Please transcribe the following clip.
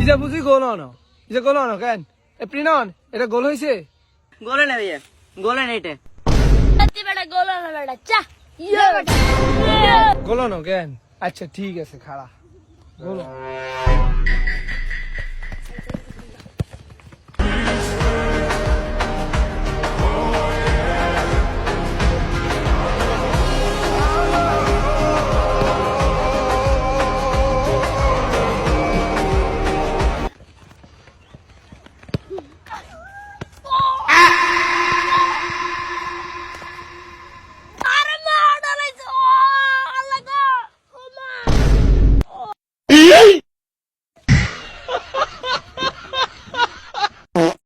ইজা বুঝি গোল আনো ইজা গোল আনো কেন এ প্রিনন এটা গোল হইছে গোলে না ভাইয়া গোলে না এটা সত্যি বেটা গোল না বেটা চা ইয়ে বেটা গোল আনো কেন আচ্ছা ঠিক আছে খাড়া গোল